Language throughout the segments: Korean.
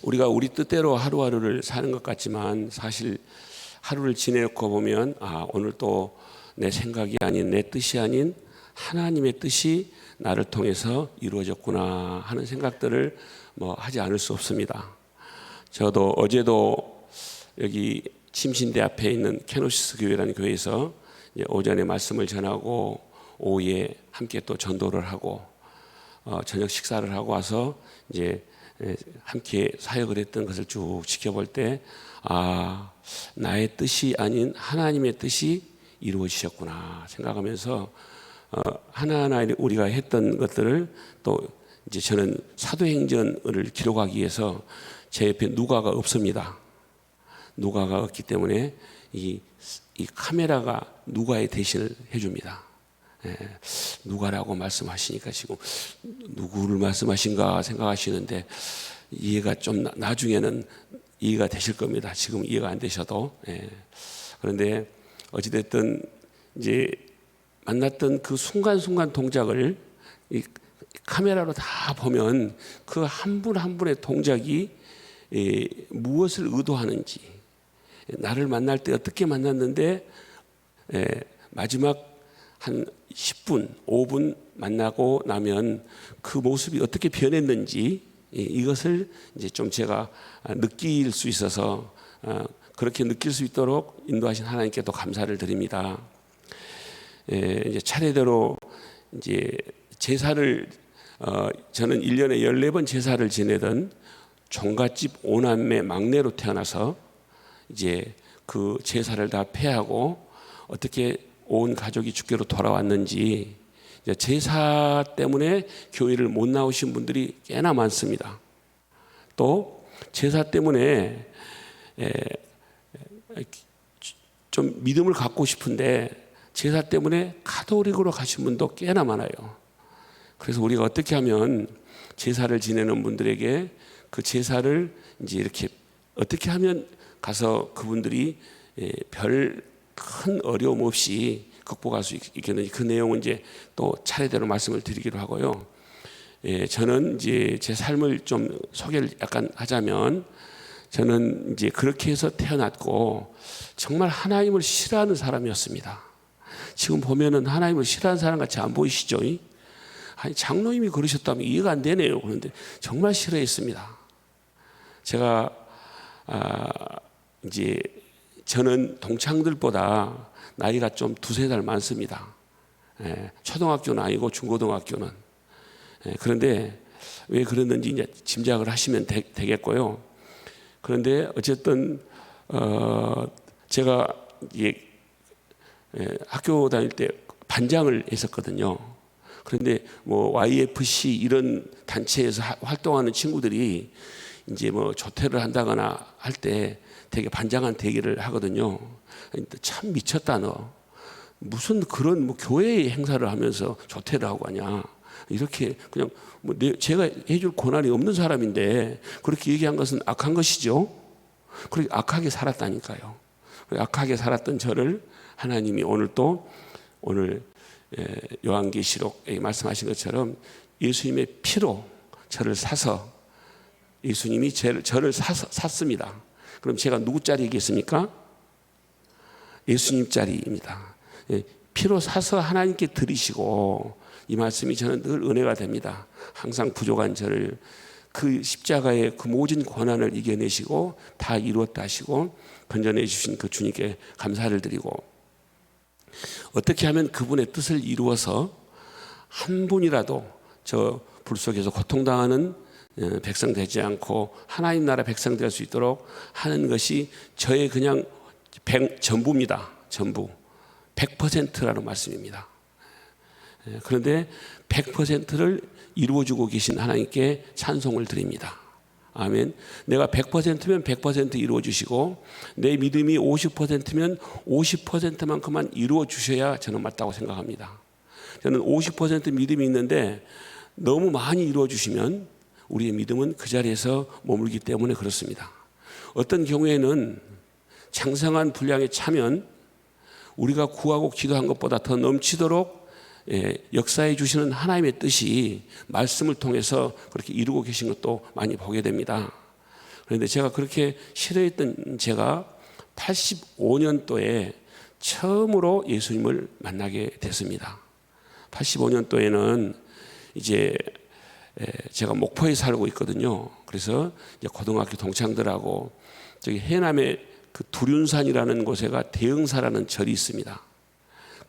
우리가 우리 뜻대로 하루하루를 사는 것 같지만 사실 하루를 지내놓고 보면 오늘 또 내 생각이 아닌 내 뜻이 아닌 하나님의 뜻이 나를 통해서 이루어졌구나 하는 생각들을 하지 않을 수 없습니다. 저도 어제도 여기 침신대 앞에 있는 케노시스 교회라는 교회에서 오전에 말씀을 전하고 오후에 함께 또 전도를 하고 저녁 식사를 하고 와서 이제 함께 사역을 했던 것을 쭉 지켜볼 때 나의 뜻이 아닌 하나님의 뜻이 이루어지셨구나 생각하면서 하나하나 우리가 했던 것들을 또 이제 저는 사도행전을 기록하기 위해서 제 옆에 누가가 없습니다. 누가가 없기 때문에 이 카메라가 누가의 대신을 해줍니다. 누가라고 말씀하시니까 지금 누구를 말씀하신가 생각하시는데 이해가 좀 나중에는 이해가 되실 겁니다. 지금 이해가 안 되셔도. 그런데 어찌됐든 이제 만났던 그 순간순간 동작을 이 카메라로 다 보면 그 한 분 한 분의 동작이 무엇을 의도하는지, 나를 만날 때 어떻게 만났는데 마지막 한 10분, 5분 만나고 나면 그 모습이 어떻게 변했는지 이것을 이제 좀 제가 느낄 수 있어서 그렇게 느낄 수 있도록 인도하신 하나님께 또 감사를 드립니다. 이제 차례대로 이제 제사를 저는 1년에 14번 제사를 지내던 종갓집 5남매 막내로 태어나서 이제 그 제사를 다 폐하고 어떻게 온 가족이 주께로 돌아왔는지 제사 때문에 교회를 못 나오신 분들이 꽤나 많습니다. 또 제사 때문에 좀 믿음을 갖고 싶은데 제사 때문에 가톨릭으로 가신 분도 꽤나 많아요. 그래서 우리가 어떻게 하면 제사를 지내는 분들에게 그 제사를 이제 이렇게 어떻게 하면 가서 그분들이 별 큰 어려움 없이 극복할 수 있겠는지 그 내용은 이제 또 차례대로 말씀을 드리기로 하고요. 저는 이제 제 삶을 좀 소개를 약간 하자면 저는 이제 그렇게 해서 태어났고 정말 하나님을 싫어하는 사람이었습니다. 지금 보면은 하나님을 싫어하는 사람 같이 안 보이시죠? 아니, 장로님이 그러셨다면 이해가 안 되네요. 그런데 정말 싫어했습니다. 제가 이제 저는 동창들보다 나이가 좀 두세 달 많습니다. 초등학교는 아니고 중고등학교는. 그런데 왜 그랬는지 이제 짐작을 하시면 되겠고요. 그런데 어쨌든 제가 학교 다닐 때 반장을 했었거든요. 그런데 YFC 이런 단체에서 활동하는 친구들이 이제 조퇴를 한다거나 할 때 되게 반장한 대기를 하거든요. 참 미쳤다 너. 무슨 그런 교회의 행사를 하면서 조퇴를 하고 하냐. 이렇게 그냥 제가 해줄 권한이 없는 사람인데 그렇게 얘기한 것은 악한 것이죠. 그렇게 악하게 살았다니까요. 악하게 살았던 저를 하나님이 오늘 요한계시록에 말씀하신 것처럼 예수님의 피로 저를 사서 예수님이 저를 샀습니다. 그럼 제가 누구 짤이겠습니까? 예수님 짤입니다. 피로 사서 하나님께 드리시고 이 말씀이 저는 늘 은혜가 됩니다. 항상 부족한 저를 그 십자가의 그 모든 고난을 이겨내시고 다 이루었다 하시고 건져내 주신 그 주님께 감사를 드리고 어떻게 하면 그분의 뜻을 이루어서 한 분이라도 저 불 속에서 고통당하는 백성 되지 않고 하나님 나라 백성 될 수 있도록 하는 것이 저의 그냥 전부입니다. 전부 100%라는 말씀입니다. 그런데 100%를 이루어주고 계신 하나님께 찬송을 드립니다. 아멘. 내가 100%면 100% 이루어주시고 내 믿음이 50%면 50%만큼만 이루어주셔야 저는 맞다고 생각합니다. 저는 50% 믿음이 있는데 너무 많이 이루어주시면 우리의 믿음은 그 자리에서 머물기 때문에 그렇습니다. 어떤 경우에는 장성한 분량에 차면 우리가 구하고 기도한 것보다 더 넘치도록 역사해 주시는 하나님의 뜻이 말씀을 통해서 그렇게 이루고 계신 것도 많이 보게 됩니다. 그런데 제가 그렇게 싫어했던 제가 85년도에 처음으로 예수님을 만나게 됐습니다. 85년도에는 이제 제가 목포에 살고 있거든요. 그래서 이제 고등학교 동창들하고 저기 해남에 그 두륜산이라는 곳에가 대흥사라는 절이 있습니다.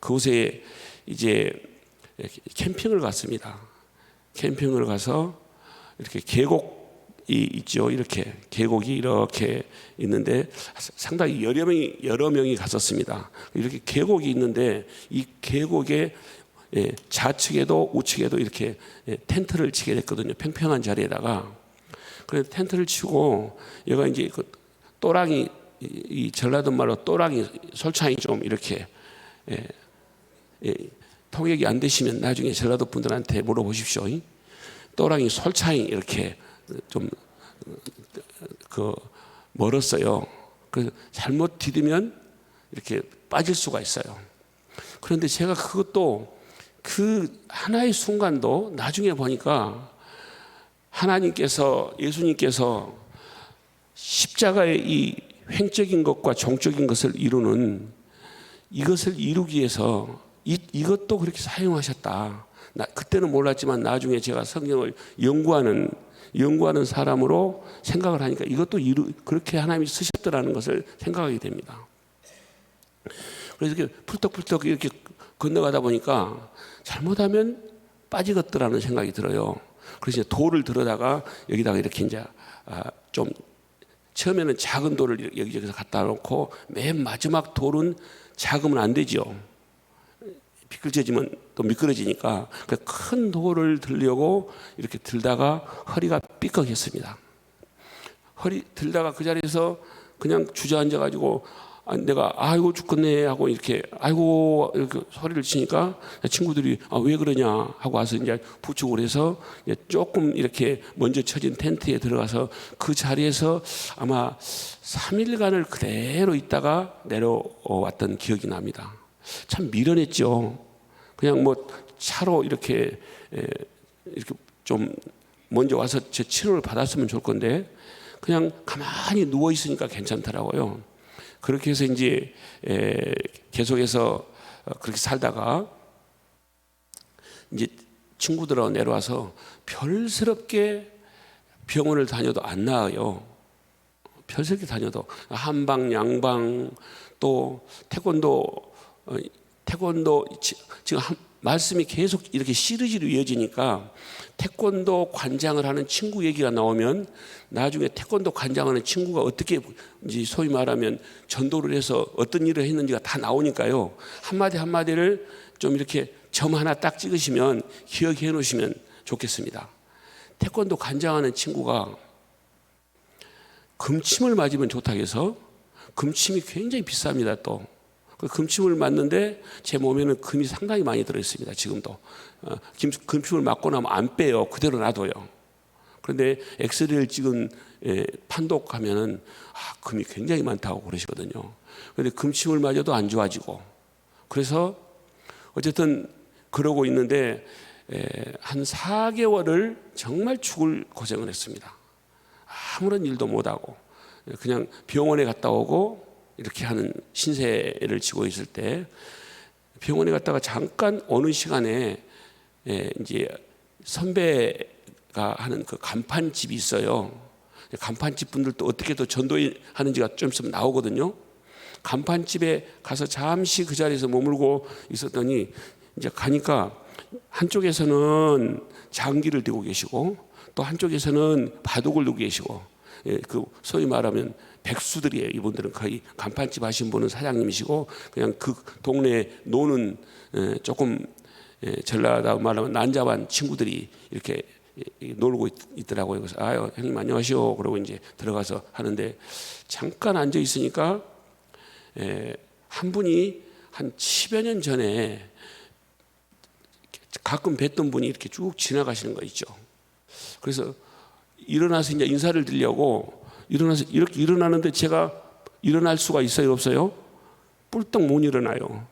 그곳에 이제 캠핑을 갔습니다. 캠핑을 가서 이렇게 계곡이 있죠. 이렇게 계곡이 이렇게 있는데 상당히 여러 명이 갔었습니다. 이렇게 계곡이 있는데 이 계곡에 좌측에도 우측에도 이렇게 텐트를 치게 됐거든요. 평평한 자리에다가. 그래서 텐트를 치고 얘가 이제 그 또랑이, 이 전라도 말로 또랑이 솔창이 좀 이렇게 통역이 안 되시면 나중에 전라도 분들한테 물어보십시오. 또랑이 솔창이 이렇게 좀 그 멀었어요. 그 잘못 디디면 이렇게 빠질 수가 있어요. 그런데 제가 그것도 그 하나의 순간도 나중에 보니까 하나님께서, 예수님께서 십자가의 이 횡적인 것과 종적인 것을 이루는 이것을 이루기 위해서 이것도 그렇게 사용하셨다. 그때는 몰랐지만 나중에 제가 성경을 연구하는 사람으로 생각을 하니까 이것도 그렇게 하나님이 쓰셨더라는 것을 생각하게 됩니다. 그래서 이렇게 풀떡풀떡 이렇게 건너가다 보니까 잘못하면 빠지겠더라는 생각이 들어요. 그래서 이제 돌을 들어다가 여기다가 이렇게 이제 좀 처음에는 작은 돌을 여기저기서 갖다 놓고 맨 마지막 돌은 작으면 안 되죠. 미끄러지면 또 미끄러지니까 큰 돌을 들려고 이렇게 들다가 허리가 삐걱했습니다. 허리 들다가 그 자리에서 그냥 주저앉아 가지고 내가 아이고 죽겠네 하고 이렇게 아이고 이렇게 소리를 치니까 친구들이 왜 그러냐 하고 와서 이제 부축을 해서 조금 이렇게 먼저 쳐진 텐트에 들어가서 그 자리에서 아마 3일간을 그대로 있다가 내려왔던 기억이 납니다. 참 미련했죠. 그냥 뭐 차로 이렇게 좀 먼저 와서 제 치료를 받았으면 좋을 건데 그냥 가만히 누워 있으니까 괜찮더라고요. 그렇게 해서 이제 계속해서 그렇게 살다가 이제 친구들하고 내려와서 별스럽게 병원을 다녀도 안 나아요. 별스럽게 다녀도 한방, 양방, 또 태권도 지금 말씀이 계속 이렇게 시리즈로 이어지니까 태권도 관장을 하는 친구 얘기가 나오면 나중에 태권도 관장하는 친구가 어떻게 이제 소위 말하면 전도를 해서 어떤 일을 했는지가 다 나오니까요. 한마디 한마디를 좀 이렇게 점 하나 딱 찍으시면 기억해 놓으시면 좋겠습니다. 태권도 관장하는 친구가 금침을 맞으면 좋다고 해서 금침이 굉장히 비쌉니다. 또 그 금침을 맞는데 제 몸에는 금이 상당히 많이 들어있습니다. 지금도 금침을 맞고 나면 안 빼요. 그대로 놔둬요. 그런데 엑스레이를 찍은 판독하면은 금이 굉장히 많다고 그러시거든요. 그런데 금침을 맞아도 안 좋아지고 그래서 어쨌든 그러고 있는데 한 4개월을 정말 죽을 고생을 했습니다. 아무런 일도 못하고 그냥 병원에 갔다 오고 이렇게 하는 신세를 지고 있을 때 병원에 갔다가 잠깐 어느 시간에 이제 선배가 하는 그 간판집이 있어요. 간판집 분들도 어떻게 또 전도하는지가 좀 있으면 나오거든요. 간판집에 가서 잠시 그 자리에서 머물고 있었더니 이제 가니까 한쪽에서는 장기를 들고 계시고 또 한쪽에서는 바둑을 두고 계시고 그 소위 말하면 백수들이에요. 이분들은 거의 간판집 하신 분은 사장님이시고 그냥 그 동네에 노는 조금 전라다 말하면 난잡한 친구들이 이렇게 놀고 있더라고요. 그래서 형님 안녕하시오. 그러고 이제 들어가서 하는데 잠깐 앉아 있으니까 한 분이 한 10여 년 전에 가끔 뵀던 분이 이렇게 쭉 지나가시는 거 있죠. 그래서 일어나서 이제 인사를 드리려고 일어나서 이렇게 일어나는데 제가 일어날 수가 있어요, 없어요? 뿔떡 못 일어나요.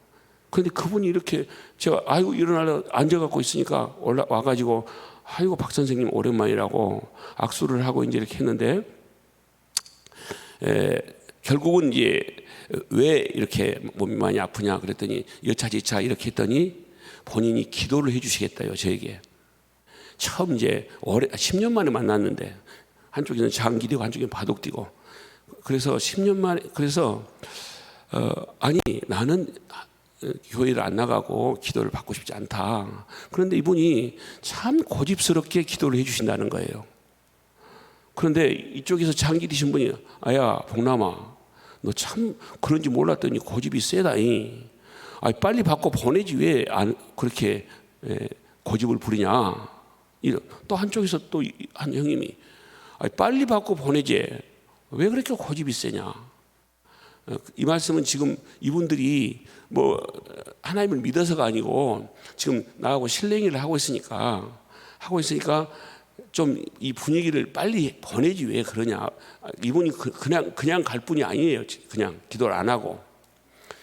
그런데 그분이 이렇게 제가 아이고 일어나려 앉아갖고 있으니까 와가지고 아이고 박 선생님 오랜만이라고 악수를 하고 이제 이렇게 했는데 결국은 이제 왜 이렇게 몸이 많이 아프냐 그랬더니 여차지차 이렇게 했더니 본인이 기도를 해주시겠다요, 저에게. 처음 이제 10년 만에 만났는데 한쪽에는 장기되고 한쪽에는 바둑되고, 그래서 10년 만에, 그래서 아니 나는 교회를 안 나가고 기도를 받고 싶지 않다. 그런데 이분이 참 고집스럽게 기도를 해주신다는 거예요. 그런데 이쪽에서 장기 되신 분이 아야 복남아, 너 참 그런지 몰랐더니 고집이 세다니. 빨리 받고 보내지 왜 그렇게 고집을 부리냐. 또 한쪽에서 또 한 형님이 빨리 받고 보내지 왜 그렇게 고집이 세냐. 이 말씀은 지금 이분들이 뭐 하나님을 믿어서가 아니고 지금 나하고 실랭이를 하고 있으니까 좀 이 분위기를 빨리 보내지 왜 그러냐. 이분이 그냥 갈 뿐이 아니에요. 그냥 기도를 안 하고.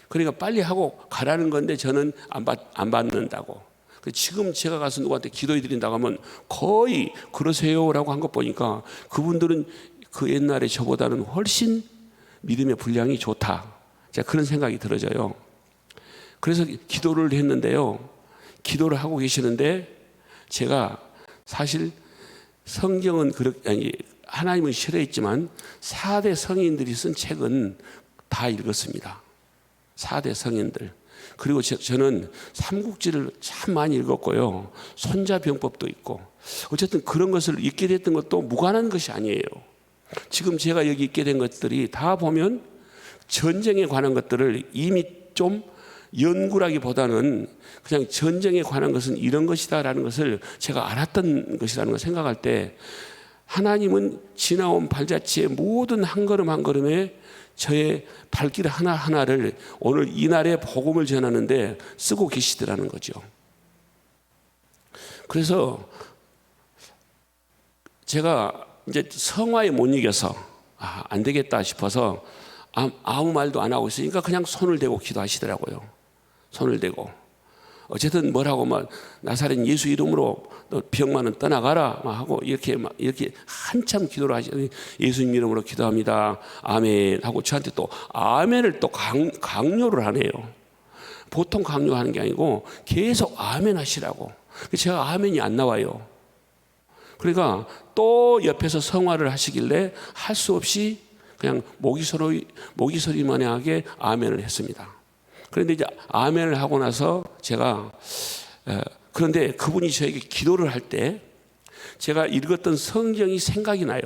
그러니까 빨리 하고 가라는 건데 저는 안 받는다고. 지금 제가 가서 누구한테 기도해 드린다고 하면 거의 그러세요라고 한 것 보니까 그분들은 그 옛날에 저보다는 훨씬 믿음의 분량이 좋다. 제가 그런 생각이 들어져요. 그래서 기도를 했는데요. 기도를 하고 계시는데 제가 사실 성경은 하나님은 싫어했지만 4대 성인들이 쓴 책은 다 읽었습니다. 4대 성인들. 그리고 저는 삼국지를 참 많이 읽었고요. 손자병법도 있고. 어쨌든 그런 것을 읽게 됐던 것도 무관한 것이 아니에요. 지금 제가 여기 있게 된 것들이 다 보면 전쟁에 관한 것들을 이미 좀 연구라기보다는 그냥 전쟁에 관한 것은 이런 것이다라는 것을 제가 알았던 것이라는 걸 생각할 때 하나님은 지나온 발자취의 모든 한 걸음 한 걸음에 저의 발길 하나하나를 오늘 이날의 복음을 전하는데 쓰고 계시더라는 거죠. 그래서 제가 이제 성화에 못 이겨서 안 되겠다 싶어서 아무 말도 안 하고 있으니까 그냥 손을 대고 기도하시더라고요. 손을 대고 어쨌든 뭐라고 막 나사렛 예수 이름으로 너 병만은 떠나가라 막 하고 이렇게 한참 기도를 하시더니 예수님 이름으로 기도합니다. 아멘 하고 저한테 또 아멘을 또 강요를 하네요. 보통 강요하는 게 아니고 계속 아멘 하시라고. 제가 아멘이 안 나와요. 그러니까 또 옆에서 성화를 하시길래 할 수 없이 그냥 모기 소리만하게 아멘을 했습니다. 그런데 이제 아멘을 하고 나서 제가 그런데 그분이 저에게 기도를 할 때 제가 읽었던 성경이 생각이 나요.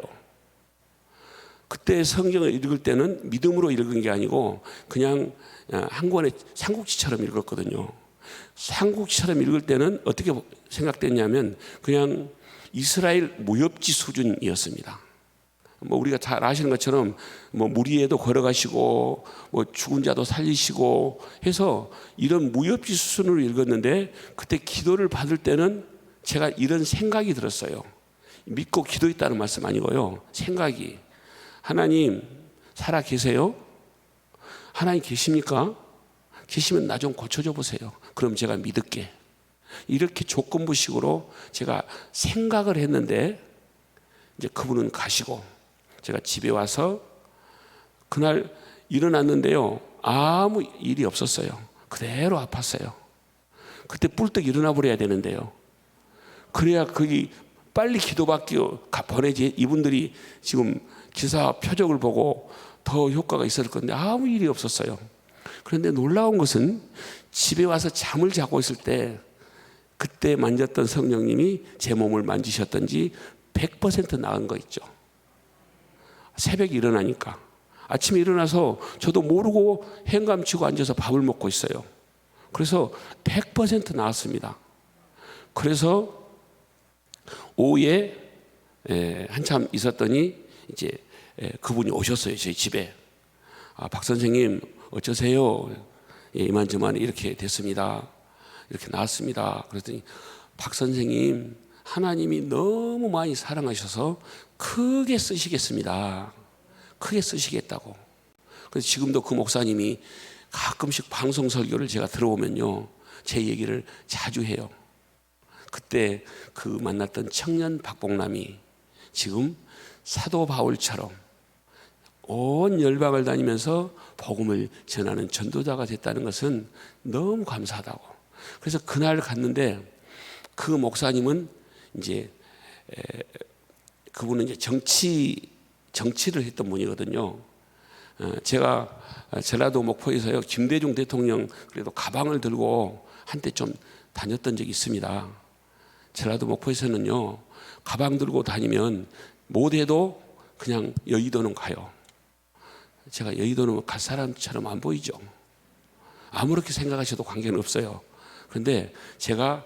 그때 성경을 읽을 때는 믿음으로 읽은 게 아니고 그냥 한 권의 삼국지처럼 읽었거든요. 삼국지처럼 읽을 때는 어떻게 생각됐냐면 그냥 이스라엘 무협지 수준이었습니다. 뭐 우리가 잘 아시는 것처럼 뭐 무리에도 걸어가시고 뭐 죽은 자도 살리시고 해서 이런 무협지 수준으로 읽었는데 그때 기도를 받을 때는 제가 이런 생각이 들었어요. 믿고 기도했다는 말씀 아니고요. 생각이 하나님 살아 계세요? 하나님 계십니까? 계시면 나 좀 고쳐줘 보세요. 그럼 제가 믿을게. 이렇게 조건부식으로 제가 생각을 했는데 이제 그분은 가시고 제가 집에 와서 그날 일어났는데요. 아무 일이 없었어요. 그대로 아팠어요. 그때 뿔떡 일어나 버려야 되는데요. 그래야 거기 빨리 기도받기 보내지. 이분들이 지금 기사 표적을 보고 더 효과가 있을 건데 아무 일이 없었어요. 그런데 놀라운 것은 집에 와서 잠을 자고 있을 때 그때 만졌던 성령님이 제 몸을 만지셨던지 100% 나은 거 있죠. 새벽에 일어나니까 아침에 일어나서 저도 모르고 행감치고 앉아서 밥을 먹고 있어요. 그래서 100% 나았습니다. 그래서 오후에 한참 있었더니 이제 그분이 오셨어요. 저희 집에. 박 선생님 어쩌세요? 이만저만 이렇게 됐습니다. 이렇게 나왔습니다. 그랬더니 박 선생님 하나님이 너무 많이 사랑하셔서 크게 쓰시겠습니다. 크게 쓰시겠다고. 그래서 지금도 그 목사님이 가끔씩 방송 설교를 제가 들어오면요 제 얘기를 자주 해요. 그때 그 만났던 청년 박복남이 지금 사도 바울처럼 온 열방을 다니면서 복음을 전하는 전도자가 됐다는 것은 너무 감사하다고. 그래서 그날 갔는데 그 목사님은 이제 그분은 이제 정치를 했던 분이거든요. 제가 전라도 목포에서요, 김대중 대통령 그래도 가방을 들고 한때 좀 다녔던 적이 있습니다. 전라도 목포에서는요, 가방 들고 다니면 못해도 그냥 여의도는 가요. 제가 여의도는 갈 사람처럼 안 보이죠. 아무렇게 생각하셔도 관계는 없어요. 그런데 제가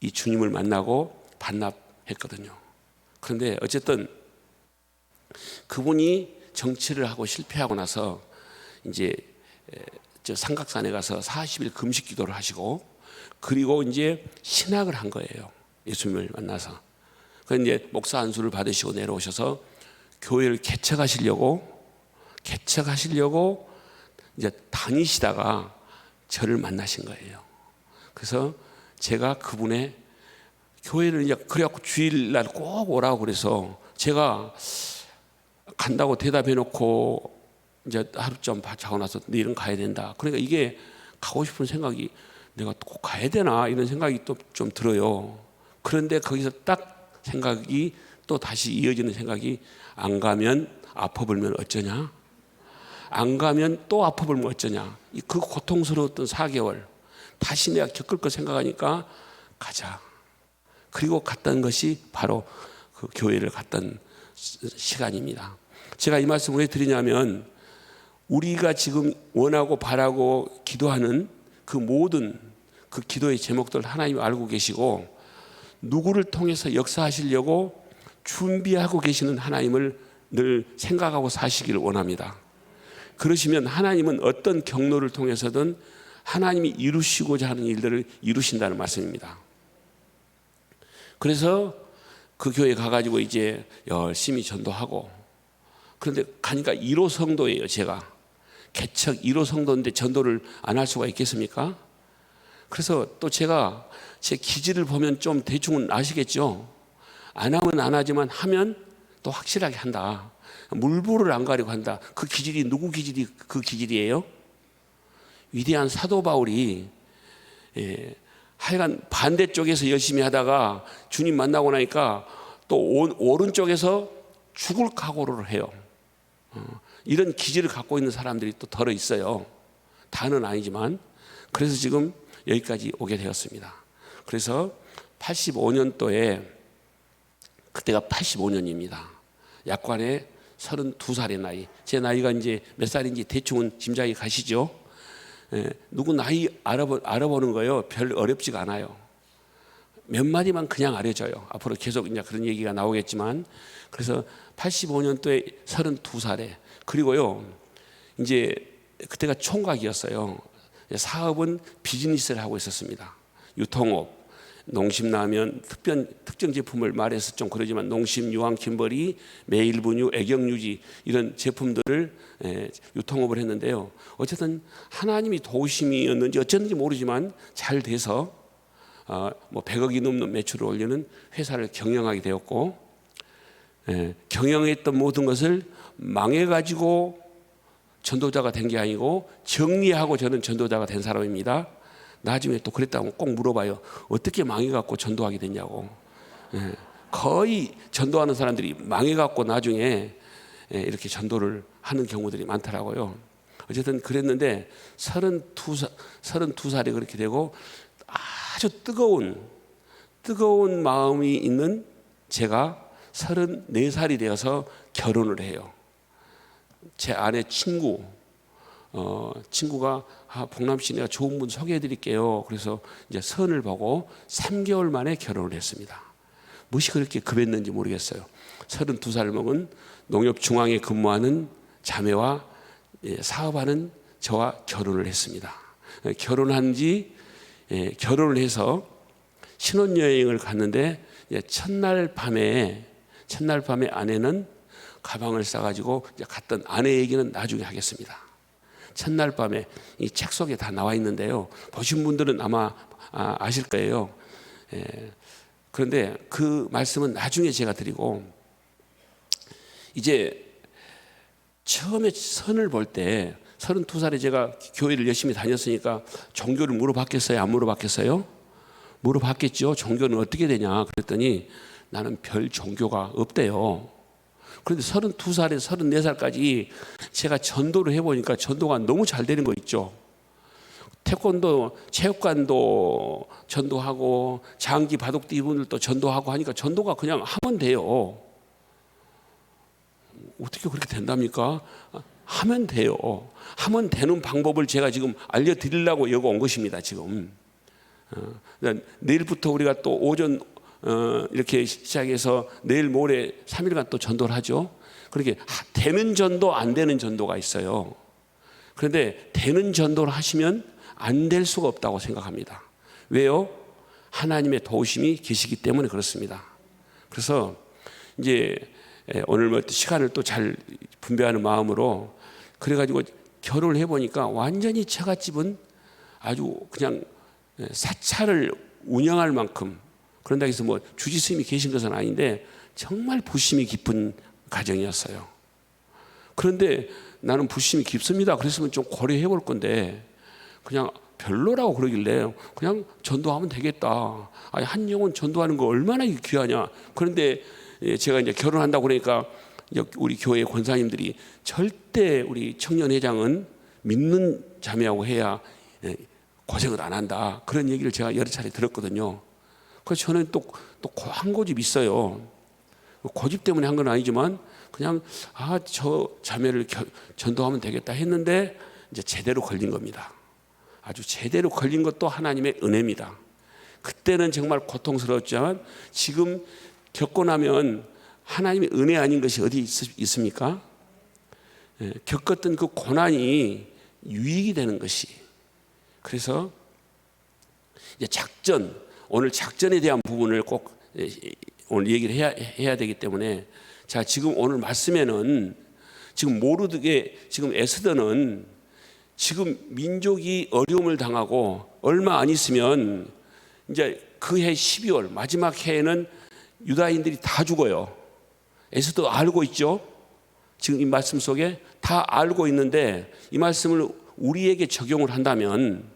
이 주님을 만나고 반납했거든요. 그런데 어쨌든 그분이 정치를 하고 실패하고 나서 이제 저 삼각산에 가서 40일 금식 기도를 하시고, 그리고 이제 신학을 한 거예요. 예수님을 만나서. 그래서 이제 목사 안수를 받으시고 내려오셔서 교회를 개척하시려고 이제 다니시다가 저를 만나신 거예요. 그래서 제가 그분의 교회를 이제 그래갖고 주일날 꼭 오라고 그래서 제가 간다고 대답해 놓고 이제 하루쯤 자고 나서 내일은 가야 된다. 그러니까 이게 가고 싶은 생각이, 내가 꼭 가야 되나 이런 생각이 또 좀 들어요. 그런데 거기서 딱 생각이 또 다시 이어지는 생각이, 안 가면 아파불면 어쩌냐? 안 가면 또 아파불면 어쩌냐? 그 고통스러웠던 4개월 다시 내가 겪을 거 생각하니까 가자. 그리고 갔던 것이 바로 그 교회를 갔던 시간입니다. 제가 이 말씀을 왜 드리냐면, 우리가 지금 원하고 바라고 기도하는 그 모든 그 기도의 제목들 하나님이 알고 계시고, 누구를 통해서 역사하시려고 준비하고 계시는 하나님을 늘 생각하고 사시기를 원합니다. 그러시면 하나님은 어떤 경로를 통해서든 하나님이 이루시고자 하는 일들을 이루신다는 말씀입니다. 그래서 그 교회 가가지고 이제 열심히 전도하고, 그런데 가니까 1호 성도예요. 제가 개척 1호 성도인데 전도를 안 할 수가 있겠습니까? 그래서 또 제가 제 기질을 보면 좀 대충은 아시겠죠? 안 하면 안 하지만 하면 또 확실하게 한다. 물불을 안 가리고 한다. 그 기질이 누구 기질이 그 기질이에요? 위대한 사도 바울이 하여간 반대쪽에서 열심히 하다가 주님 만나고 나니까 또 오른쪽에서 죽을 각오를 해요. 이런 기질을 갖고 있는 사람들이 또 덜어 있어요. 다는 아니지만. 그래서 지금 여기까지 오게 되었습니다. 그래서 85년도에, 그때가 85년입니다. 약관에 32살의 나이. 제 나이가 이제 몇 살인지 대충은 짐작이 가시죠? 누구 나이 알아보는 거요, 별 어렵지가 않아요. 몇 마디만 그냥 알려줘요. 앞으로 계속 이제 그런 얘기가 나오겠지만, 그래서 85년도에 32살에, 그리고요, 이제 그때가 총각이었어요. 사업은 비즈니스를 하고 있었습니다. 유통업, 농심라면, 특정 제품을 말해서 좀 그러지만 농심, 유황, 김버리, 매일분유, 애경유지 이런 제품들을 유통업을 했는데요. 어쨌든 하나님이 도우심이었는지 어쨌는지 모르지만 잘 돼서 뭐 100억이 넘는 매출을 올리는 회사를 경영하게 되었고, 경영했던 모든 것을 망해가지고 전도자가 된 게 아니고 정리하고 저는 전도자가 된 사람입니다. 나중에 또 그랬다고 꼭 물어봐요. 어떻게 망해갖고 전도하게 됐냐고. 거의 전도하는 사람들이 망해갖고 나중에 이렇게 전도를 하는 경우들이 많더라고요. 어쨌든 그랬는데 32살에 그렇게 되고, 아주 뜨거운 마음이 있는 제가 34살이 되어서 결혼을 해요. 제 아내 친구가 복남 씨 내가 좋은 분 소개해 드릴게요. 그래서 이제 선을 보고 3개월 만에 결혼을 했습니다. 무엇이 그렇게 급했는지 모르겠어요. 32살 먹은 농협중앙에 근무하는 자매와 사업하는 저와 결혼을 했습니다. 결혼을 해서 신혼여행을 갔는데, 첫날 밤에 아내는 가방을 싸가지고 갔던 아내 얘기는 나중에 하겠습니다. 첫날 밤에 이 책 속에 다 나와 있는데요. 보신 분들은 아마 아실 거예요. 그런데 그 말씀은 나중에 제가 드리고, 이제 처음에 선을 볼 때 32살에 제가 교회를 열심히 다녔으니까 종교를 물어봤겠어요? 안 물어봤겠어요? 물어봤겠죠. 종교는 어떻게 되냐 그랬더니 나는 별 종교가 없대요. 그런데 32살에 34살까지 제가 전도를 해보니까 전도가 너무 잘 되는 거 있죠. 태권도, 체육관도 전도하고 장기 바둑 이분들도 전도하고 하니까 전도가 그냥 하면 돼요. 어떻게 그렇게 된답니까? 하면 돼요. 하면 되는 방법을 제가 지금 알려드리려고 여기 온 것입니다. 지금 내일부터 우리가 또 오전 이렇게 시작해서 내일 모레 3일간 또 전도를 하죠. 그렇게 되는 전도 안 되는 전도가 있어요. 그런데 되는 전도를 하시면 안 될 수가 없다고 생각합니다. 왜요? 하나님의 도우심이 계시기 때문에 그렇습니다. 그래서 이제 오늘 뭐 시간을 또 잘 분배하는 마음으로 그래가지고 결혼을 해보니까 완전히 처갓집은 아주 그냥 사찰을 운영할 만큼, 그런다 해서 뭐 주지스님이 계신 것은 아닌데 정말 부심이 깊은 가정이었어요. 그런데 나는 부심이 깊습니다. 그랬으면 좀 고려해 볼 건데 그냥 별로라고 그러길래 그냥 전도하면 되겠다. 아니, 한 영혼 전도하는 거 얼마나 귀하냐. 그런데 제가 이제 결혼한다고 그러니까 우리 교회 권사님들이 절대 우리 청년회장은 믿는 자매하고 해야 고생을 안 한다. 그런 얘기를 제가 여러 차례 들었거든요. 그래서 저는 또 한 고집 있어요. 고집 때문에 한 건 아니지만 그냥 저 자매를 전도하면 되겠다 했는데 이제 제대로 걸린 겁니다. 아주 제대로 걸린 것도 하나님의 은혜입니다. 그때는 정말 고통스러웠지만 지금 겪고 나면 하나님의 은혜 아닌 것이 어디 있습니까? 겪었던 그 고난이 유익이 되는 것이. 그래서 이제 오늘 작전에 대한 부분을 꼭 오늘 얘기를 해야 되기 때문에 자, 지금 오늘 말씀에는 지금 모르드게 지금 에스더는 지금 민족이 어려움을 당하고 얼마 안 있으면 이제 그 해 12월 마지막 해에는 유다인들이 다 죽어요. 에스더 알고 있죠? 지금 이 말씀 속에 다 알고 있는데 이 말씀을 우리에게 적용을 한다면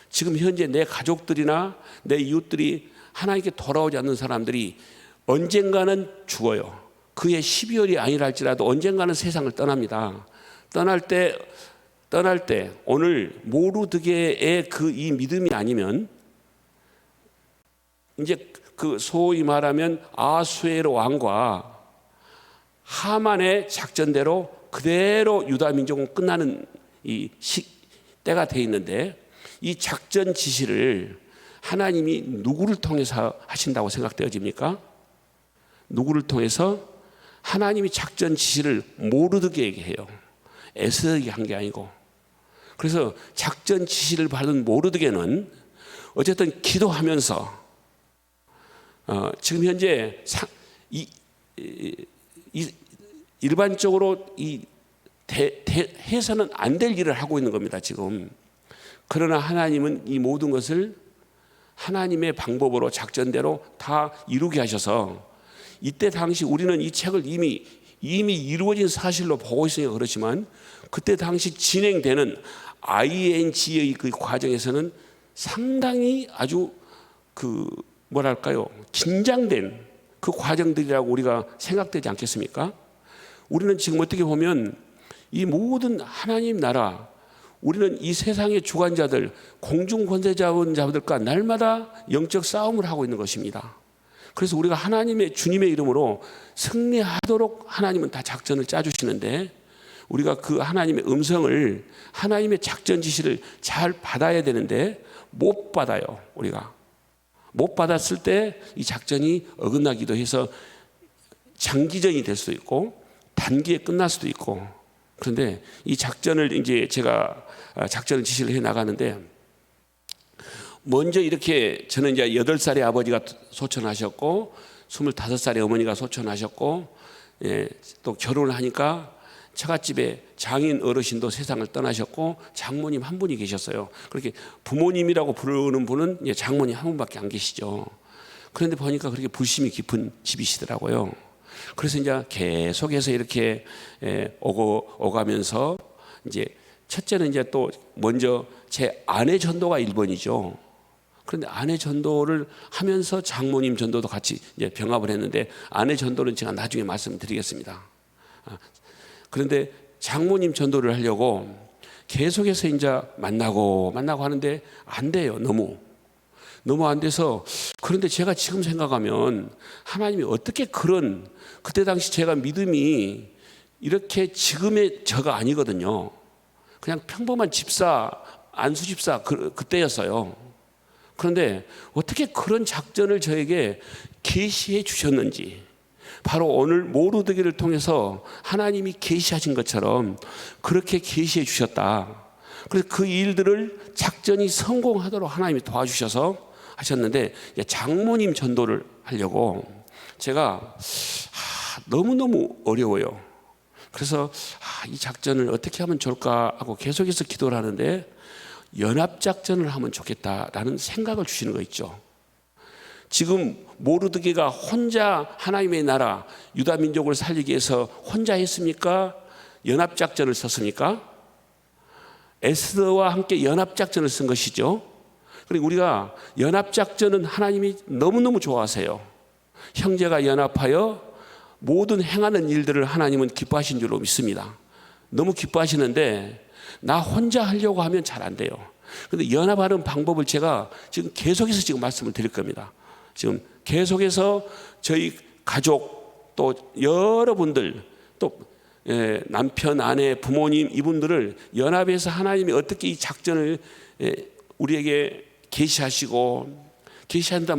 지금 현재 내 가족들이나 내 이웃들이 하나님께 돌아오지 않는 사람들이 언젠가는 죽어요. 그 해 12월이 아니라 할지라도 언젠가는 세상을 떠납니다. 떠날 때 오늘 모르드게의 그 이 믿음이 아니면 이제 그 소위 말하면 아수에로 왕과 하만의 작전대로 그대로 유다 민족은 끝나는 이 때가 돼 있는데 이 작전 지시를 하나님이 누구를 통해서 하신다고 생각되어집니까? 누구를 통해서? 하나님이 작전 지시를 모르드게에게 해요. 에스더에게 한 게 아니고. 그래서 작전 지시를 받은 모르드게는 어쨌든 기도하면서 지금 현재 일반적으로 해서는 안 될 일을 하고 있는 겁니다. 지금. 그러나 하나님은 이 모든 것을 하나님의 방법으로 작전대로 다 이루게 하셔서 이때 당시 우리는 이 책을 이미 이루어진 사실로 보고 있으니까 그렇지만 그때 당시 진행되는 ING의 그 과정에서는 상당히 아주 긴장된 그 과정들이라고 우리가 생각되지 않겠습니까? 우리는 지금 어떻게 보면 이 모든 하나님 나라, 우리는 이 세상의 주관자들, 공중권세자들과 날마다 영적 싸움을 하고 있는 것입니다. 그래서 우리가 주님의 이름으로 승리하도록 하나님은 다 작전을 짜주시는데 우리가 그 하나님의 음성을, 하나님의 작전 지시를 잘 받아야 되는데 못 받아요. 우리가 못 받았을 때 이 작전이 어긋나기도 해서 장기전이 될 수도 있고 단기에 끝날 수도 있고. 그런데 이 작전을 이제 제가 작전을 지시를 해 나가는데 먼저 이렇게 저는 이제 8살에 아버지가 소천하셨고 25살에 어머니가 소천하셨고 또 결혼을 하니까 처갓집에 장인 어르신도 세상을 떠나셨고 장모님 한 분이 계셨어요. 그렇게 부모님이라고 부르는 분은 장모님 한 분밖에 안 계시죠. 그런데 보니까 그렇게 불심이 깊은 집이시더라고요. 그래서 이제 계속해서 이렇게 오가면서 이제 첫째는 이제 또 먼저 제 아내 전도가 1번이죠. 그런데 아내 전도를 하면서 장모님 전도도 같이 이제 병합을 했는데 아내 전도는 제가 나중에 말씀드리겠습니다. 그런데 장모님 전도를 하려고 계속해서 이제 만나고 하는데 안 돼요. 너무 안 돼서. 그런데 제가 지금 생각하면 하나님이 어떻게 그때 당시 제가 믿음이 이렇게 지금의 저가 아니거든요. 그냥 평범한 집사, 안수 집사 그때였어요. 그런데 어떻게 그런 작전을 저에게 계시해 주셨는지, 바로 오늘 모르드기를 통해서 하나님이 계시하신 것처럼 그렇게 계시해 주셨다. 그래서 그 일들을 작전이 성공하도록 하나님이 도와주셔서 하셨는데, 장모님 전도를 하려고 제가 너무너무 어려워요. 그래서 이 작전을 어떻게 하면 좋을까 하고 계속해서 기도를 하는데, 연합작전을 하면 좋겠다라는 생각을 주시는 거 있죠. 지금 모르드게가 혼자 하나님의 나라 유다 민족을 살리기 위해서 혼자 했습니까? 연합작전을 썼습니까? 에스더와 함께 연합작전을 쓴 것이죠. 그리고 우리가 연합작전은 하나님이 너무너무 좋아하세요. 형제가 연합하여 모든 행하는 일들을 하나님은 기뻐하신 줄로 믿습니다. 너무 기뻐하시는데 나 혼자 하려고 하면 잘 안 돼요. 그런데 연합하는 방법을 제가 지금 계속해서 지금 말씀을 드릴 겁니다. 지금 계속해서 저희 가족 또 여러분들 또 남편, 아내, 부모님 이분들을 연합해서 하나님이 어떻게 이 작전을 우리에게 계시한다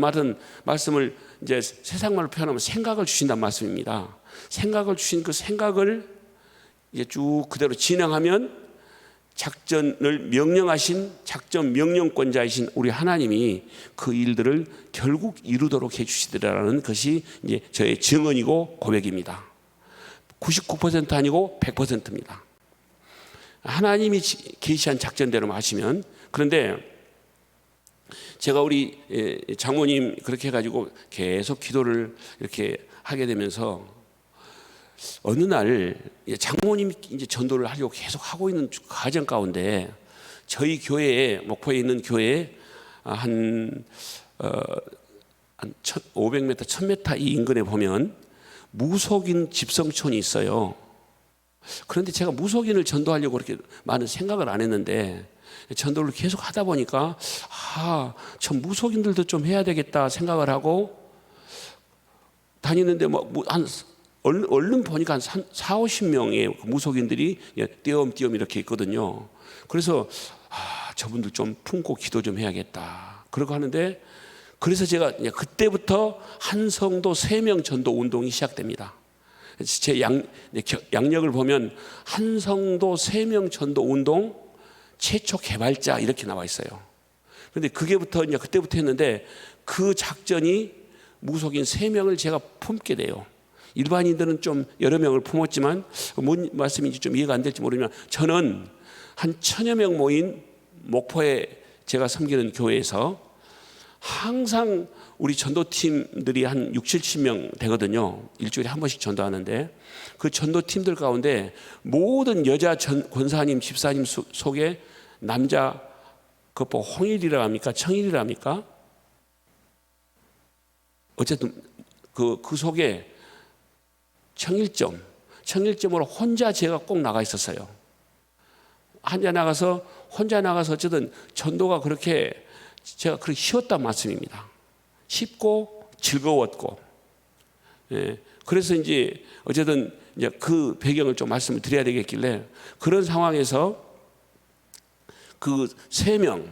말씀을 이제 세상말로 표현하면 생각을 주신다는 말씀입니다. 생각을 주신 그 생각을 이제 쭉 그대로 진행하면 작전을 명령하신 작전 명령권자이신 우리 하나님이 그 일들을 결국 이루도록 해주시리라는 것이 이제 저의 증언이고 고백입니다. 99% 아니고 100%입니다. 하나님이 계시한 작전대로 하시면. 그런데 제가 우리 장모님 그렇게 해가지고 계속 기도를 이렇게 하게 되면서 어느 날 장모님이 이제 전도를 하려고 계속 하고 있는 과정 가운데 저희 교회에, 목포에 있는 교회에 한 500m, 1000m 이 인근에 보면 무속인 집성촌이 있어요. 그런데 제가 무속인을 전도하려고 그렇게 많은 생각을 안 했는데 전도를 계속 하다 보니까 저 무속인들도 좀 해야 되겠다 생각을 하고 다니는데 얼른 보니까 한 40-50명의 그무속인들이 띄엄띄엄 이렇게 있거든요. 그래서 저분들 좀 품고 기도 좀 해야겠다. 그러고 하는데, 그래서 제가 그때부터 한성도 3명 전도 운동이 시작됩니다. 제 양력을 보면 한성도 3명 전도 운동 최초 개발자 이렇게 나와 있어요. 그런데 그때부터 했는데 그 작전이 무속인 3명을 제가 품게 돼요. 일반인들은 좀 여러 명을 품었지만 뭔 말씀인지 좀 이해가 안 될지 모르지만 저는 한 1000여 명 모인 목포에 제가 섬기는 교회에서 항상 우리 전도팀들이 한 60-70명 되거든요. 일주일에 한 번씩 전도하는데 그 전도팀들 가운데 모든 여자 권사님, 집사님 속에 남자 그거 홍일이라 합니까? 청일이라 합니까? 어쨌든 그 속에 청일점으로 혼자 제가 꼭 나가 있었어요. 혼자 나가서 어쨌든 전도가 그렇게 제가 그렇게 쉬웠단 말씀입니다. 쉽고 즐거웠고. 그래서 이제 어쨌든 이제 그 배경을 좀 말씀을 드려야 되겠길래 그런 상황에서 그 3명을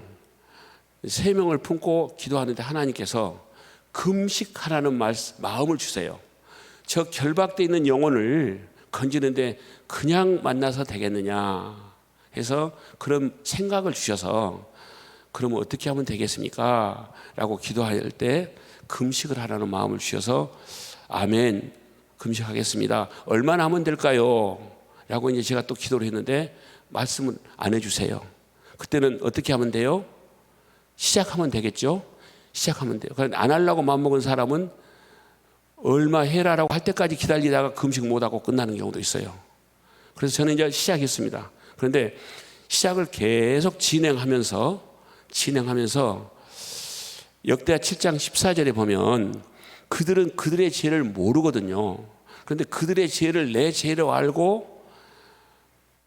품고 기도하는데 하나님께서 금식하라는 마음을 주세요. 저 결박되어 있는 영혼을 건지는데 그냥 만나서 되겠느냐 해서 그런 생각을 주셔서 그러면 어떻게 하면 되겠습니까? 라고 기도할 때 금식을 하라는 마음을 주셔서 아멘, 금식하겠습니다. 얼마나 하면 될까요? 라고 이제 제가 또 기도를 했는데 말씀을 안 해주세요. 그때는 어떻게 하면 돼요? 시작하면 되겠죠? 시작하면 돼요. 그런데 안 하려고 마음먹은 사람은 얼마 해라라고 할 때까지 기다리다가 금식 못하고 끝나는 경우도 있어요. 그래서 저는 이제 시작했습니다. 그런데 시작을 계속 진행하면서 역대하 7장 14절에 보면 그들은 그들의 죄를 모르거든요. 그런데 그들의 죄를 내 죄로 알고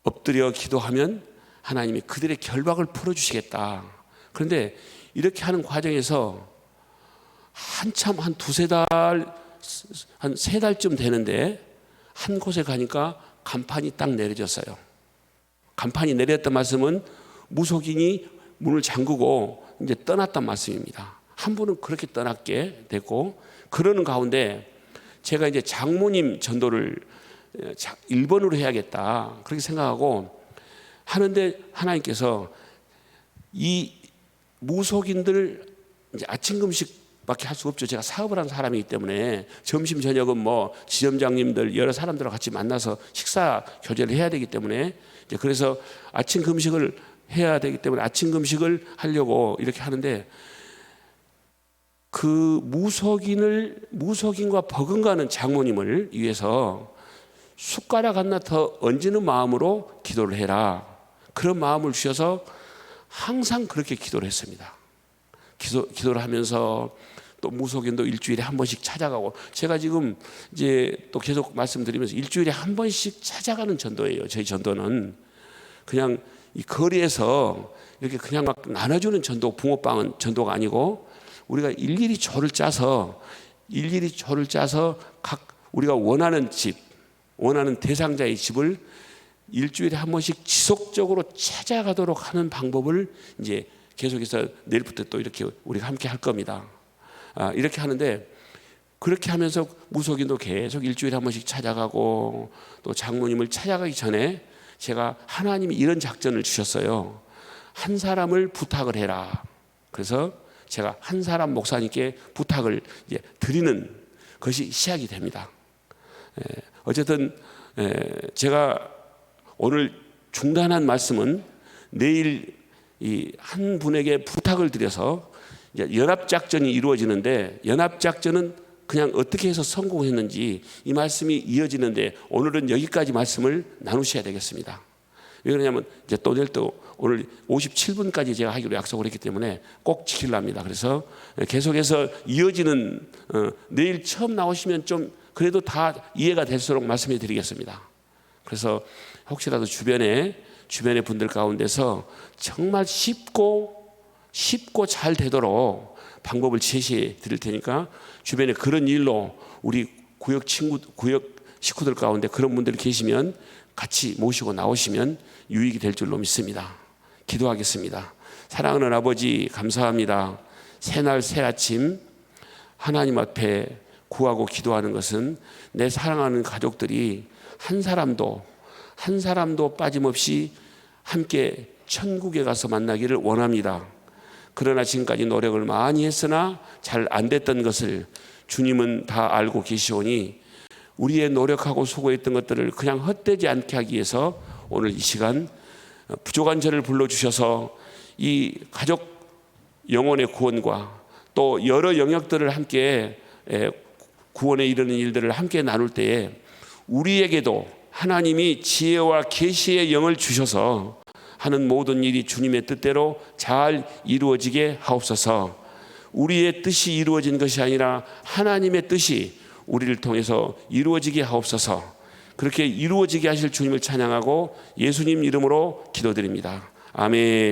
엎드려 기도하면 하나님이 그들의 결박을 풀어주시겠다. 그런데 이렇게 하는 과정에서 한참 한 두세 달, 한 세 달쯤 되는데 한 곳에 가니까 간판이 딱 내려졌어요. 간판이 내렸던 말씀은 무속인이 문을 잠그고 이제 떠났단 말씀입니다. 한 분은 그렇게 떠났게 됐고, 그러는 가운데 제가 이제 장모님 전도를 1번으로 해야겠다 그렇게 생각하고 하는데 하나님께서 이 무속인들 이제 아침 금식밖에 할 수 없죠. 제가 사업을 하는 사람이기 때문에 점심 저녁은 뭐 지점장님들 여러 사람들과 같이 만나서 식사 교제를 해야 되기 때문에 이제 그래서 아침 금식을 해야 되기 때문에 아침 금식을 하려고 이렇게 하는데 그 무속인과 버금가는 장모님을 위해서 숟가락 하나 더 얹는 마음으로 기도를 해라. 그런 마음을 주셔서 항상 그렇게 기도를 했습니다. 기도를 하면서 또 무속인도 일주일에 한 번씩 찾아가고, 제가 지금 이제 또 계속 말씀드리면서 일주일에 한 번씩 찾아가는 전도예요. 저희 전도는 그냥 이 거리에서 이렇게 그냥 막 나눠주는 전도, 붕어빵은 전도가 아니고 우리가 일일이 조를 짜서 각 우리가 원하는 집, 원하는 대상자의 집을 일주일에 한 번씩 지속적으로 찾아가도록 하는 방법을 이제 계속해서 내일부터 또 이렇게 우리가 함께 할 겁니다. 이렇게 하는데 그렇게 하면서 무속인도 계속 일주일에 한 번씩 찾아가고 또 장모님을 찾아가기 전에 제가 하나님이 이런 작전을 주셨어요. 한 사람을 부탁을 해라. 그래서 제가 한 사람 목사님께 부탁을 이제 드리는 것이 시작이 됩니다. 어쨌든 제가 오늘 중단한 말씀은 내일 이 한 분에게 부탁을 드려서 연합작전이 이루어지는데, 연합작전은 그냥 어떻게 해서 성공했는지 이 말씀이 이어지는데 오늘은 여기까지 말씀을 나누셔야 되겠습니다. 왜 그러냐면 이제 또 내일 또 오늘 57분까지 제가 하기로 약속을 했기 때문에 꼭 지키려 합니다. 그래서 계속해서 이어지는 내일 처음 나오시면 좀 그래도 다 이해가 될수록 말씀해 드리겠습니다. 그래서 혹시라도 주변에 분들 가운데서 정말 쉽고 잘 되도록 방법을 제시해 드릴 테니까 주변에 그런 일로 우리 구역 식구들 가운데 그런 분들이 계시면 같이 모시고 나오시면 유익이 될 줄로 믿습니다. 기도하겠습니다. 사랑하는 아버지, 감사합니다. 새날 새아침 하나님 앞에 구하고 기도하는 것은 내 사랑하는 가족들이 한 사람도 빠짐없이 함께 천국에 가서 만나기를 원합니다. 그러나 지금까지 노력을 많이 했으나 잘 안 됐던 것을 주님은 다 알고 계시오니 우리의 노력하고 수고했던 것들을 그냥 헛되지 않게 하기 위해서 오늘 이 시간 부족한 저를 불러주셔서 이 가족 영혼의 구원과 또 여러 영역들을 함께 구원에 이르는 일들을 함께 나눌 때에 우리에게도 하나님이 지혜와 계시의 영을 주셔서 하는 모든 일이 주님의 뜻대로 잘 이루어지게 하옵소서. 우리의 뜻이 이루어진 것이 아니라 하나님의 뜻이 우리를 통해서 이루어지게 하옵소서. 그렇게 이루어지게 하실 주님을 찬양하고 예수님 이름으로 기도드립니다. 아멘.